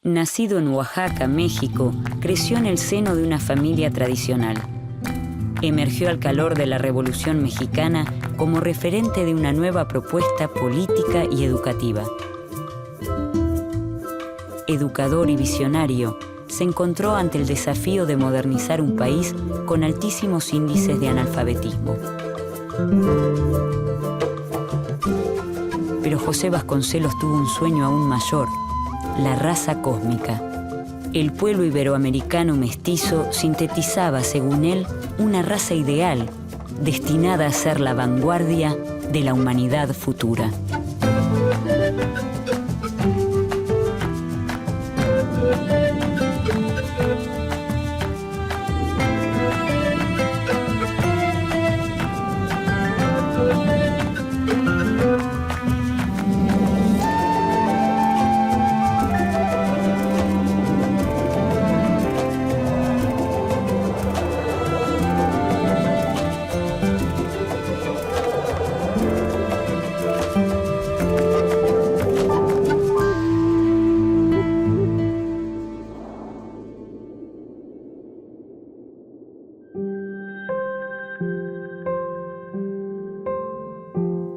Nacido en Oaxaca, México, creció en el seno de una familia tradicional. Emergió al calor de la Revolución Mexicana como referente de una nueva propuesta política y educativa. Educador y visionario, se encontró ante el desafío de modernizar un país con altísimos índices de analfabetismo. Pero José Vasconcelos tuvo un sueño aún mayor: la raza cósmica. El pueblo iberoamericano mestizo sintetizaba, según él, una raza ideal, destinada a ser la vanguardia de la humanidad futura.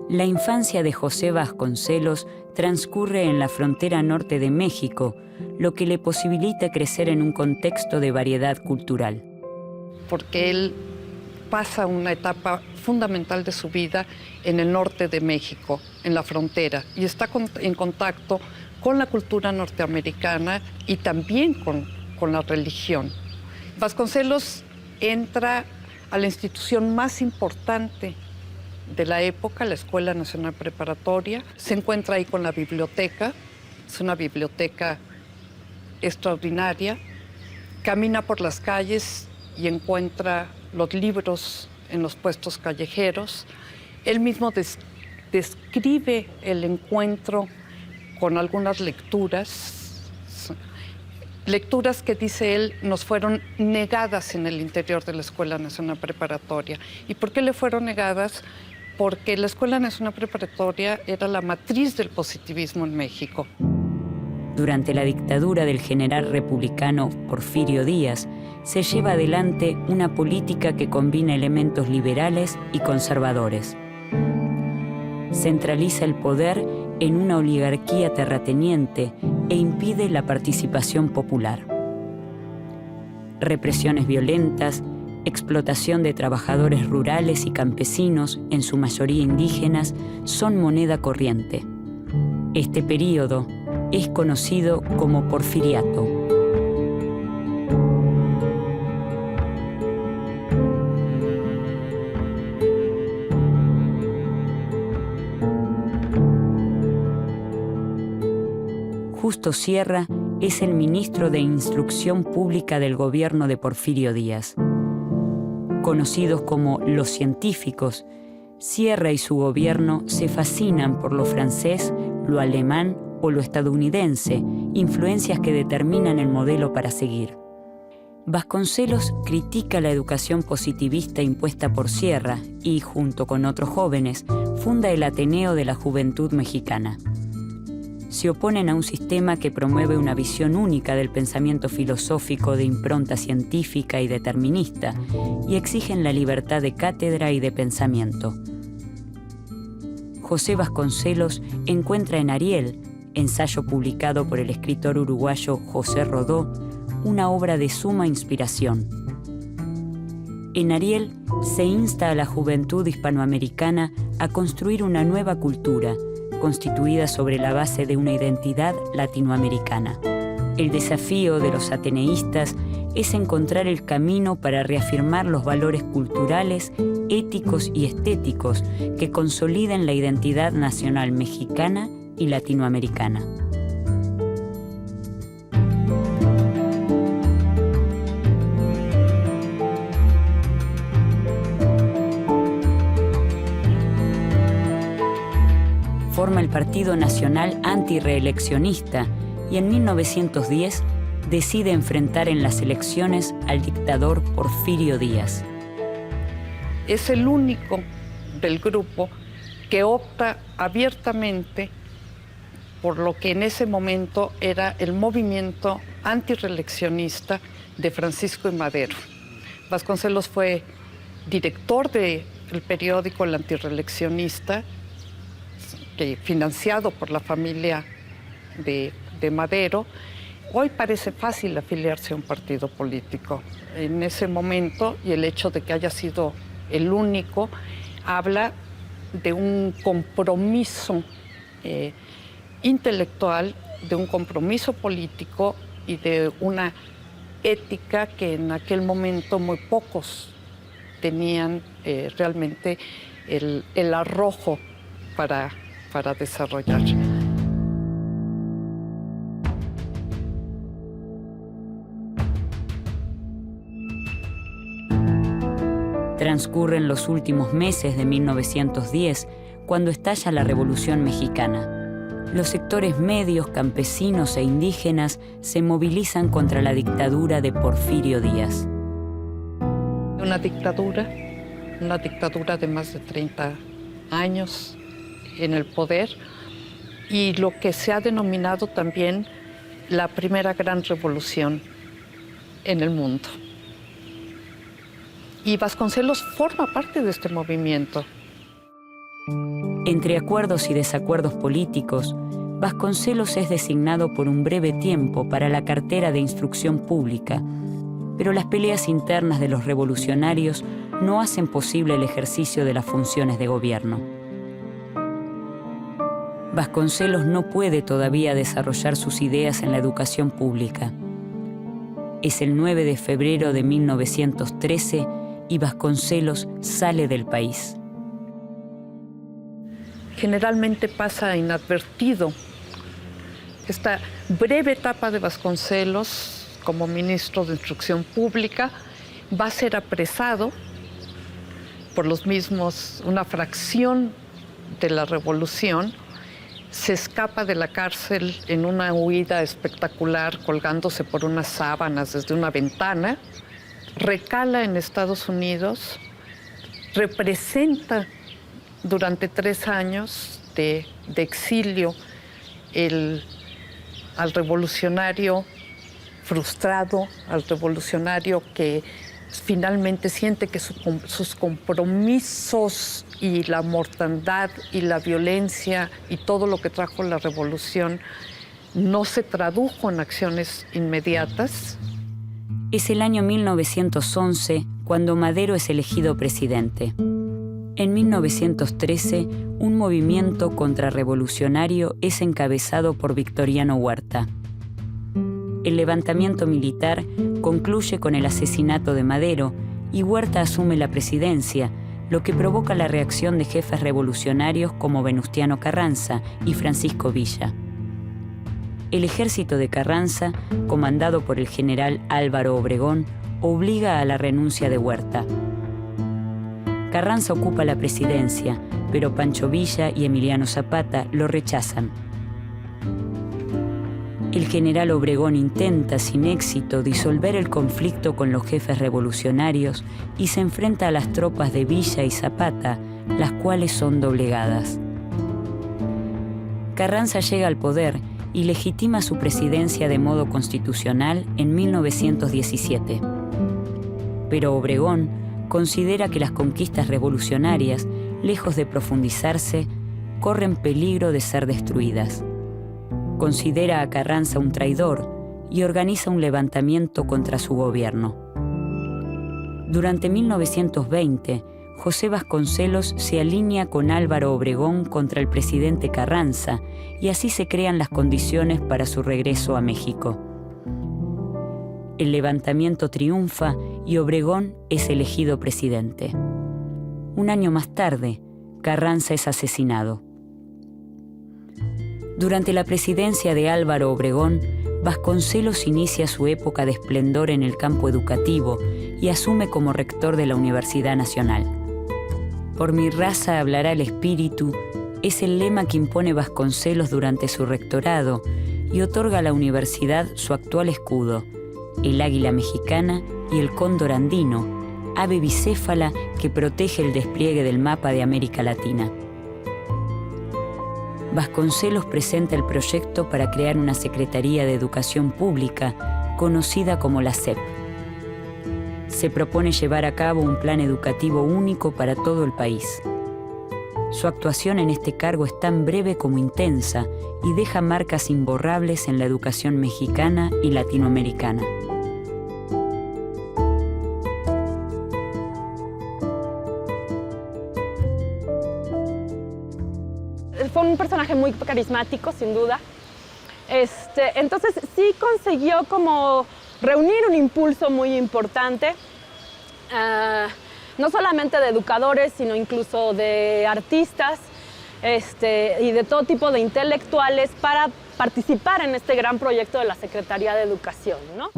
La infancia de José Vasconcelos transcurre en la frontera norte de México, lo que le posibilita crecer en un contexto de variedad cultural. Porque él pasa una etapa fundamental de su vida en el norte de México, en la frontera, y está en contacto con la cultura norteamericana y también con la religión. Vasconcelos entra a la institución más importante de la época, la Escuela Nacional Preparatoria. Se encuentra ahí con la biblioteca, es una biblioteca extraordinaria. Camina por las calles y encuentra los libros en los puestos callejeros. Él mismo describe el encuentro con algunas lecturas que, dice él, nos fueron negadas en el interior de la Escuela Nacional Preparatoria. ¿Y por qué le fueron negadas? Porque la Escuela Nacional Preparatoria era la matriz del positivismo en México. Durante la dictadura del general republicano Porfirio Díaz, se lleva adelante una política que combina elementos liberales y conservadores. Centraliza el poder en una oligarquía terrateniente e impide la participación popular. Represiones violentas, explotación de trabajadores rurales y campesinos, en su mayoría indígenas, son moneda corriente. Este período es conocido como Porfiriato. Justo Sierra es el ministro de Instrucción Pública del gobierno de Porfirio Díaz. Conocidos como los científicos, Sierra y su gobierno se fascinan por lo francés, lo alemán o lo estadounidense, influencias que determinan el modelo para seguir. Vasconcelos critica la educación positivista impuesta por Sierra y, junto con otros jóvenes, funda el Ateneo de la Juventud Mexicana. Se oponen a un sistema que promueve una visión única del pensamiento filosófico de impronta científica y determinista, y exigen la libertad de cátedra y de pensamiento. José Vasconcelos encuentra en Ariel, ensayo publicado por el escritor uruguayo José Rodó, una obra de suma inspiración. En Ariel se insta a la juventud hispanoamericana a construir una nueva cultura, constituida sobre la base de una identidad latinoamericana. El desafío de los ateneístas es encontrar el camino para reafirmar los valores culturales, éticos y estéticos que consoliden la identidad nacional mexicana y latinoamericana. Forma el Partido Nacional Antirreeleccionista y en 1910 decide enfrentar en las elecciones al dictador Porfirio Díaz. Es el único del grupo que opta abiertamente por lo que en ese momento era el movimiento antirreeleccionista de Francisco I. Madero. Vasconcelos fue director del periódico El Antirreeleccionista, financiado por la familia de Madero. Hoy parece fácil afiliarse a un partido político. En ese momento, y el hecho de que haya sido el único, habla de un compromiso intelectual, de un compromiso político y de una ética que en aquel momento muy pocos tenían realmente el arrojo para desarrollar. Transcurren los últimos meses de 1910, cuando estalla la Revolución Mexicana. Los sectores medios, campesinos e indígenas se movilizan contra la dictadura de Porfirio Díaz. Una dictadura de más de 30 años en el poder, y lo que se ha denominado también la primera gran revolución en el mundo. Y Vasconcelos forma parte de este movimiento. Entre acuerdos y desacuerdos políticos, Vasconcelos es designado por un breve tiempo para la cartera de Instrucción Pública, pero las peleas internas de los revolucionarios no hacen posible el ejercicio de las funciones de gobierno. Vasconcelos no puede todavía desarrollar sus ideas en la educación pública. Es el 9 de febrero de 1913 y Vasconcelos sale del país. Generalmente pasa inadvertido esta breve etapa de Vasconcelos como ministro de Instrucción Pública. Va a ser apresado por los mismos, una fracción de la revolución. Se escapa de la cárcel en una huida espectacular, colgándose por unas sábanas desde una ventana. Recala en Estados Unidos, representa durante 3 años de exilio al revolucionario frustrado, al revolucionario que finalmente siente que sus compromisos y la mortandad y la violencia y todo lo que trajo la revolución no se tradujo en acciones inmediatas. Es el año 1911 cuando Madero es elegido presidente. En 1913, un movimiento contrarrevolucionario es encabezado por Victoriano Huerta. El levantamiento militar concluye con el asesinato de Madero y Huerta asume la presidencia, lo que provoca la reacción de jefes revolucionarios como Venustiano Carranza y Francisco Villa. El ejército de Carranza, comandado por el general Álvaro Obregón, obliga a la renuncia de Huerta. Carranza ocupa la presidencia, pero Pancho Villa y Emiliano Zapata lo rechazan. El general Obregón intenta, sin éxito, disolver el conflicto con los jefes revolucionarios y se enfrenta a las tropas de Villa y Zapata, las cuales son doblegadas. Carranza llega al poder y legitima su presidencia de modo constitucional en 1917. Pero Obregón considera que las conquistas revolucionarias, lejos de profundizarse, corren peligro de ser destruidas. Considera a Carranza un traidor y organiza un levantamiento contra su gobierno. Durante 1920, José Vasconcelos se alinea con Álvaro Obregón contra el presidente Carranza y así se crean las condiciones para su regreso a México. El levantamiento triunfa y Obregón es elegido presidente. Un año más tarde, Carranza es asesinado. Durante la presidencia de Álvaro Obregón, Vasconcelos inicia su época de esplendor en el campo educativo y asume como rector de la Universidad Nacional. Por mi raza hablará el espíritu es el lema que impone Vasconcelos durante su rectorado y otorga a la universidad su actual escudo, el águila mexicana y el cóndor andino, ave bicéfala que protege el despliegue del mapa de América Latina. Vasconcelos presenta el proyecto para crear una Secretaría de Educación Pública, conocida como la SEP. Se propone llevar a cabo un plan educativo único para todo el país. Su actuación en este cargo es tan breve como intensa y deja marcas imborrables en la educación mexicana y latinoamericana. Fue un personaje muy carismático, sin duda. Entonces sí consiguió como reunir un impulso muy importante, no solamente de educadores, sino incluso de artistas y de todo tipo de intelectuales para participar en este gran proyecto de la Secretaría de Educación, ¿no?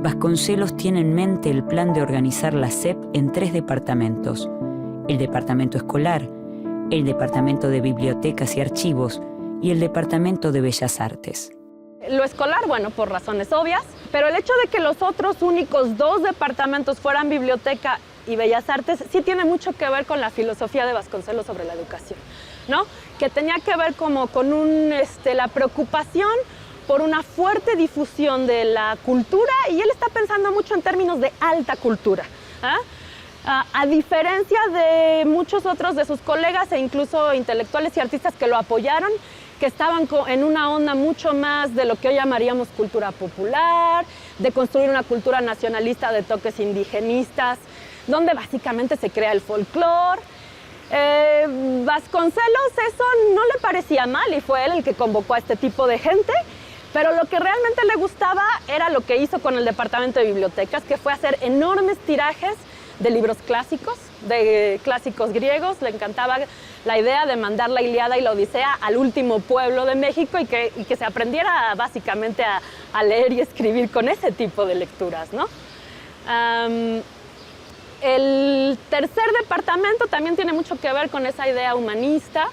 Vasconcelos tiene en mente el plan de organizar la SEP en 3 departamentos: el departamento escolar, el departamento de bibliotecas y archivos y el departamento de bellas artes. Lo escolar, bueno, por razones obvias, pero el hecho de que los otros únicos 2 departamentos fueran biblioteca y bellas artes sí tiene mucho que ver con la filosofía de Vasconcelos sobre la educación, ¿no? Que tenía que ver como con la preocupación por una fuerte difusión de la cultura, y él está pensando mucho en términos de alta cultura, a diferencia de muchos otros de sus colegas e incluso intelectuales y artistas que lo apoyaron, que estaban en una onda mucho más de lo que hoy llamaríamos cultura popular, de construir una cultura nacionalista de toques indigenistas, donde básicamente se crea el folclore. Vasconcelos eso no le parecía mal y fue él el que convocó a este tipo de gente, pero lo que realmente le gustaba era lo que hizo con el departamento de bibliotecas, que fue hacer enormes tirajes de libros clásicos, de clásicos griegos. Le encantaba la idea de mandar la Ilíada y la Odisea al último pueblo de México y que se aprendiera básicamente a leer y escribir con ese tipo de lecturas, ¿no? El tercer departamento también tiene mucho que ver con esa idea humanista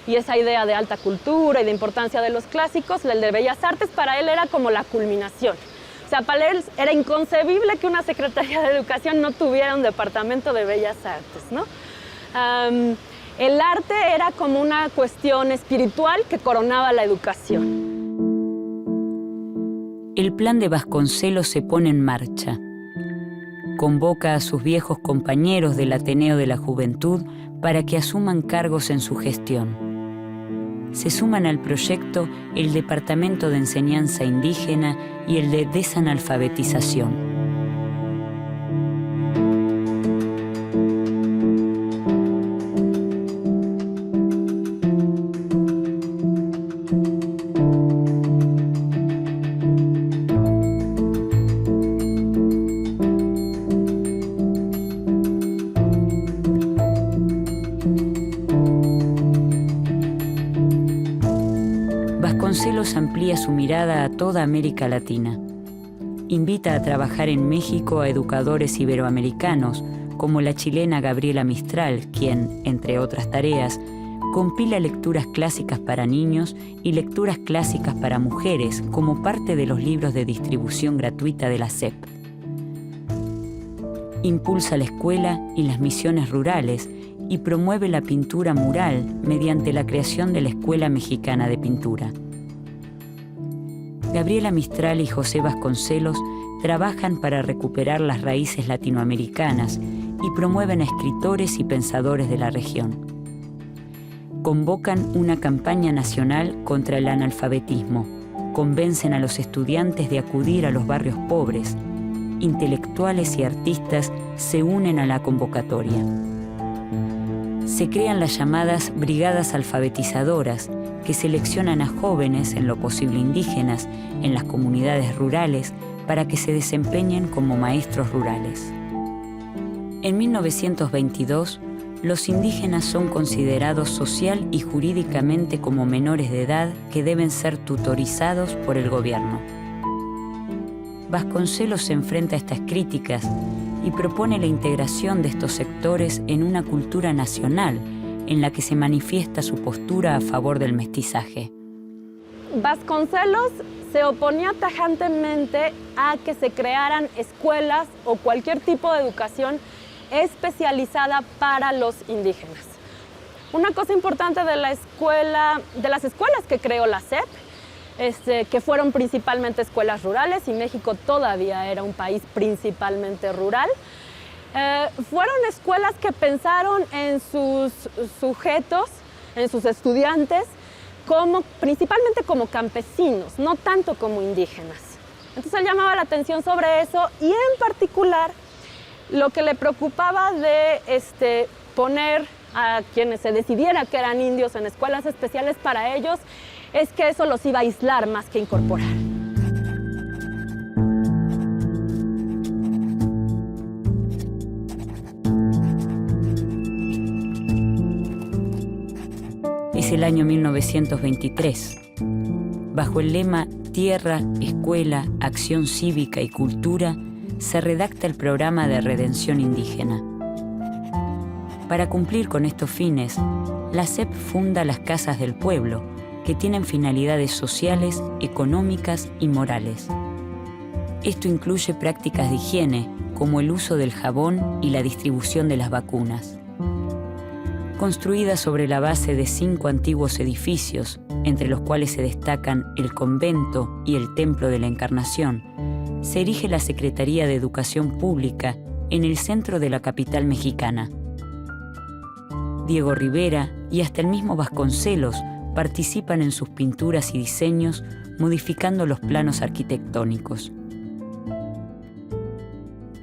y esa idea de alta cultura y de importancia de los clásicos. El de Bellas Artes para él era como la culminación. O sea, para él era inconcebible que una Secretaría de Educación no tuviera un departamento de Bellas Artes, ¿no? El arte era como una cuestión espiritual que coronaba la educación. El plan de Vasconcelos se pone en marcha. Convoca a sus viejos compañeros del Ateneo de la Juventud para que asuman cargos en su gestión. Se suman al proyecto el Departamento de Enseñanza Indígena y el de Desanalfabetización. Vasconcelos amplía su mirada a toda América Latina. Invita a trabajar en México a educadores iberoamericanos, como la chilena Gabriela Mistral, quien, entre otras tareas, compila lecturas clásicas para niños y lecturas clásicas para mujeres como parte de los libros de distribución gratuita de la SEP. Impulsa la escuela y las misiones rurales y promueve la pintura mural mediante la creación de la Escuela Mexicana de Pintura. Gabriela Mistral y José Vasconcelos trabajan para recuperar las raíces latinoamericanas y promueven a escritores y pensadores de la región. Convocan una campaña nacional contra el analfabetismo, convencen a los estudiantes de acudir a los barrios pobres. Intelectuales y artistas se unen a la convocatoria. Se crean las llamadas brigadas alfabetizadoras, que seleccionan a jóvenes, en lo posible indígenas, en las comunidades rurales, para que se desempeñen como maestros rurales. En 1922, los indígenas son considerados social y jurídicamente como menores de edad que deben ser tutorizados por el gobierno. Vasconcelos se enfrenta a estas críticas y propone la integración de estos sectores en una cultura nacional en la que se manifiesta su postura a favor del mestizaje. Vasconcelos se oponía tajantemente a que se crearan escuelas o cualquier tipo de educación especializada para los indígenas. Una cosa importante de las escuelas que creó la SEP, que fueron principalmente escuelas rurales, y México todavía era un país principalmente rural, fueron escuelas que pensaron en sus sujetos, en sus estudiantes, principalmente como campesinos, no tanto como indígenas. Entonces él llamaba la atención sobre eso, y en particular lo que le preocupaba de poner a quienes se decidiera que eran indios en escuelas especiales para ellos es que eso los iba a aislar más que incorporar. Es el año 1923. Bajo el lema Tierra, Escuela, Acción Cívica y Cultura, se redacta el programa de redención indígena. Para cumplir con estos fines, la SEP funda las Casas del Pueblo, que tienen finalidades sociales, económicas y morales. Esto incluye prácticas de higiene, como el uso del jabón y la distribución de las vacunas. Construida sobre la base de 5 antiguos edificios, entre los cuales se destacan el convento y el Templo de la Encarnación, se erige la Secretaría de Educación Pública en el centro de la capital mexicana. Diego Rivera y hasta el mismo Vasconcelos participan en sus pinturas y diseños, modificando los planos arquitectónicos.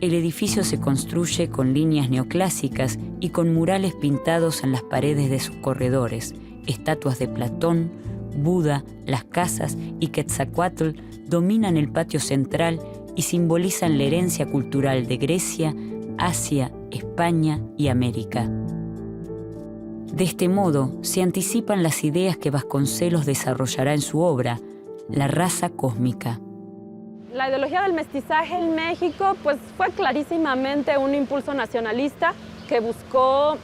El edificio se construye con líneas neoclásicas y con murales pintados en las paredes de sus corredores, estatuas de Platón, Buda, las casas y Quetzalcóatl dominan el patio central y simbolizan la herencia cultural de Grecia, Asia, España y América. De este modo, se anticipan las ideas que Vasconcelos desarrollará en su obra, La raza cósmica. La ideología del mestizaje en México pues, fue clarísimamente un impulso nacionalista que buscó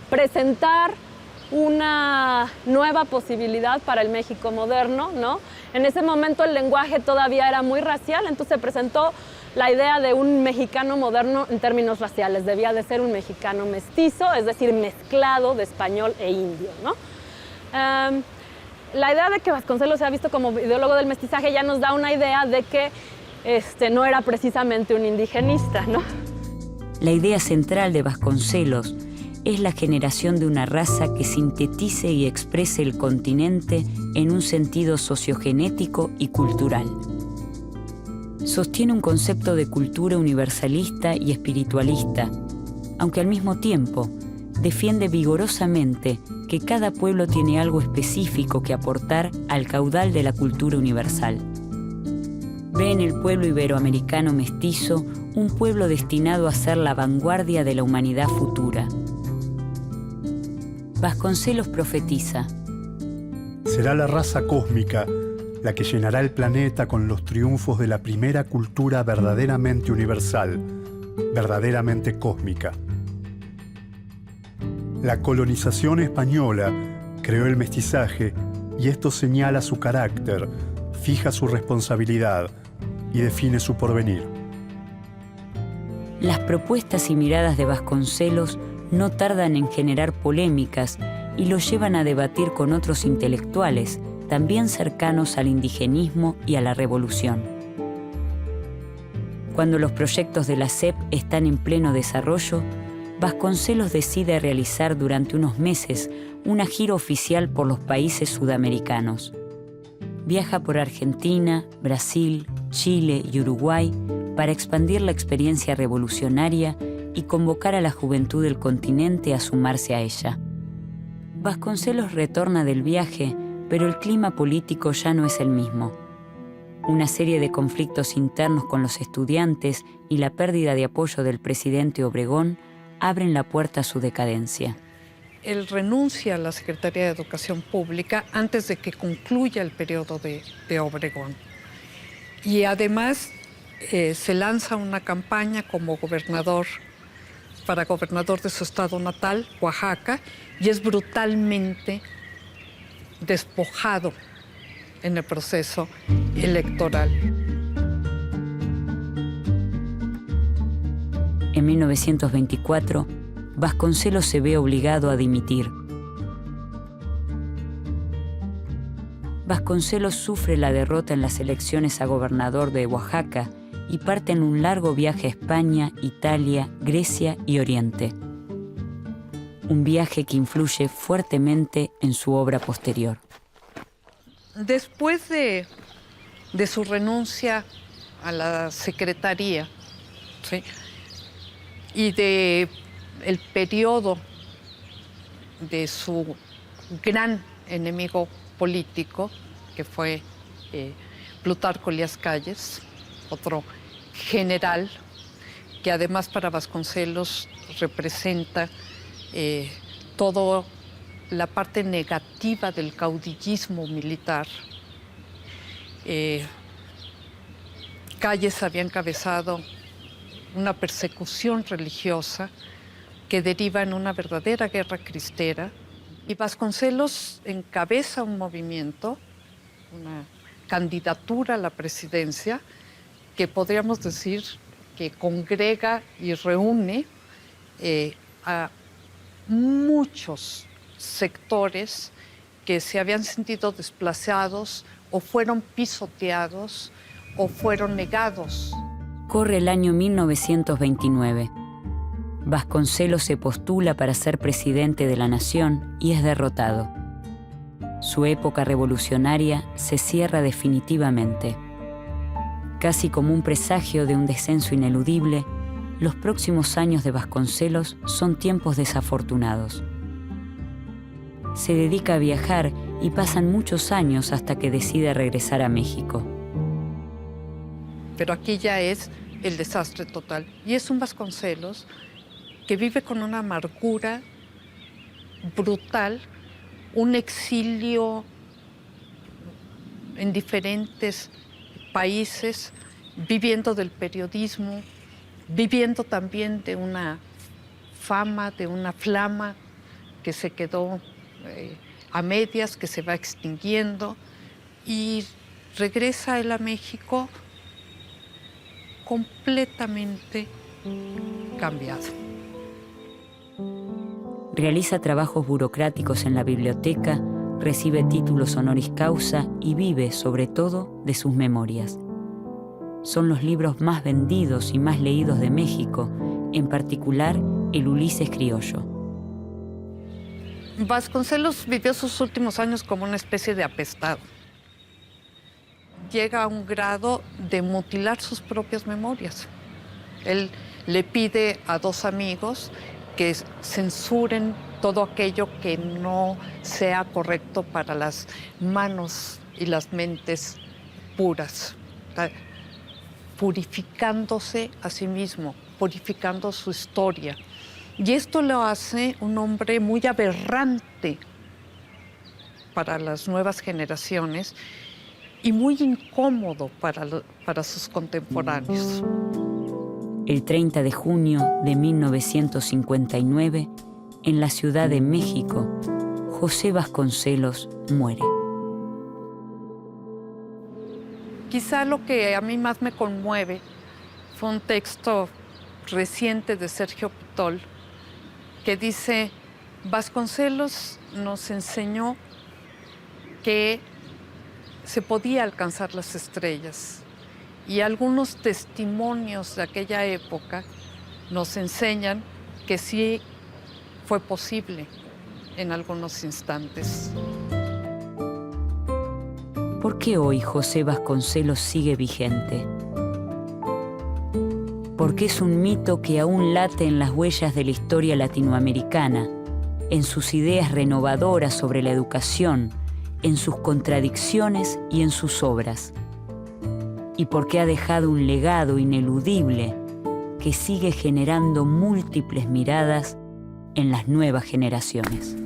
presentar una nueva posibilidad para el México moderno, ¿no? En ese momento el lenguaje todavía era muy racial, entonces se presentó la idea de un mexicano moderno en términos raciales. Debía de ser un mexicano mestizo, es decir, mezclado de español e indio, ¿no? La idea de que Vasconcelos sea visto como ideólogo del mestizaje ya nos da una idea de que no era precisamente un indigenista, ¿no? La idea central de Vasconcelos es la generación de una raza que sintetice y exprese el continente en un sentido sociogenético y cultural. Sostiene un concepto de cultura universalista y espiritualista, aunque al mismo tiempo defiende vigorosamente que cada pueblo tiene algo específico que aportar al caudal de la cultura universal. Ve en el pueblo iberoamericano mestizo un pueblo destinado a ser la vanguardia de la humanidad futura. Vasconcelos profetiza: será la raza cósmica la que llenará el planeta con los triunfos de la primera cultura verdaderamente universal, verdaderamente cósmica. La colonización española creó el mestizaje y esto señala su carácter, fija su responsabilidad y define su porvenir. Las propuestas y miradas de Vasconcelos no tardan en generar polémicas y lo llevan a debatir con otros intelectuales, también cercanos al indigenismo y a la revolución. Cuando los proyectos de la SEP están en pleno desarrollo, Vasconcelos decide realizar durante unos meses una gira oficial por los países sudamericanos. Viaja por Argentina, Brasil, Chile y Uruguay para expandir la experiencia revolucionaria y convocar a la juventud del continente a sumarse a ella. Vasconcelos retorna del viaje, pero el clima político ya no es el mismo. Una serie de conflictos internos con los estudiantes y la pérdida de apoyo del presidente Obregón abren la puerta a su decadencia. Él renuncia a la Secretaría de Educación Pública antes de que concluya el periodo de Obregón. Y además se lanza una campaña como para gobernador de su estado natal, Oaxaca, y es brutalmente despojado en el proceso electoral. En 1924, Vasconcelos se ve obligado a dimitir. Vasconcelos sufre la derrota en las elecciones a gobernador de Oaxaca y parte en un largo viaje a España, Italia, Grecia y Oriente. Un viaje que influye fuertemente en su obra posterior. Después de su renuncia a la secretaría, ¿sí?, y de el periodo de su gran enemigo político, que fue Plutarco Elías Calles, otro general que además para Vasconcelos representa toda la parte negativa del caudillismo militar. Calles había encabezado una persecución religiosa que deriva en una verdadera guerra cristera, y Vasconcelos encabeza un movimiento, una candidatura a la presidencia, que podríamos decir que congrega y reúne a muchos sectores que se habían sentido desplazados o fueron pisoteados o fueron negados. Corre el año 1929. Vasconcelos se postula para ser presidente de la nación y es derrotado. Su época revolucionaria se cierra definitivamente. Casi como un presagio de un descenso ineludible, los próximos años de Vasconcelos son tiempos desafortunados. Se dedica a viajar y pasan muchos años hasta que decide regresar a México. Pero aquí ya es el desastre total. Y es un Vasconcelos que vive con una amargura brutal, un exilio en diferentes países, viviendo del periodismo, viviendo también de una fama, de una flama que se quedó a medias, que se va extinguiendo, y regresa él a México completamente cambiado. Realiza trabajos burocráticos en la biblioteca, recibe títulos honoris causa y vive, sobre todo, de sus memorias. Son los libros más vendidos y más leídos de México, en particular el Ulises criollo. Vasconcelos vivió sus últimos años como una especie de apestado. Llega a un grado de mutilar sus propias memorias. Él le pide a dos amigos que censuren todo aquello que no sea correcto para las manos y las mentes puras, purificándose a sí mismo, purificando su historia. Y esto lo hace un hombre muy aberrante para las nuevas generaciones y muy incómodo para sus contemporáneos. El 30 de junio de 1959, en la Ciudad de México, José Vasconcelos muere. Quizá lo que a mí más me conmueve fue un texto reciente de Sergio Pitol que dice: Vasconcelos nos enseñó que se podía alcanzar las estrellas, y algunos testimonios de aquella época nos enseñan que sí fue posible en algunos instantes. ¿Por qué hoy José Vasconcelos sigue vigente? Porque es un mito que aún late en las huellas de la historia latinoamericana, en sus ideas renovadoras sobre la educación, en sus contradicciones y en sus obras. Y porque ha dejado un legado ineludible que sigue generando múltiples miradas en las nuevas generaciones.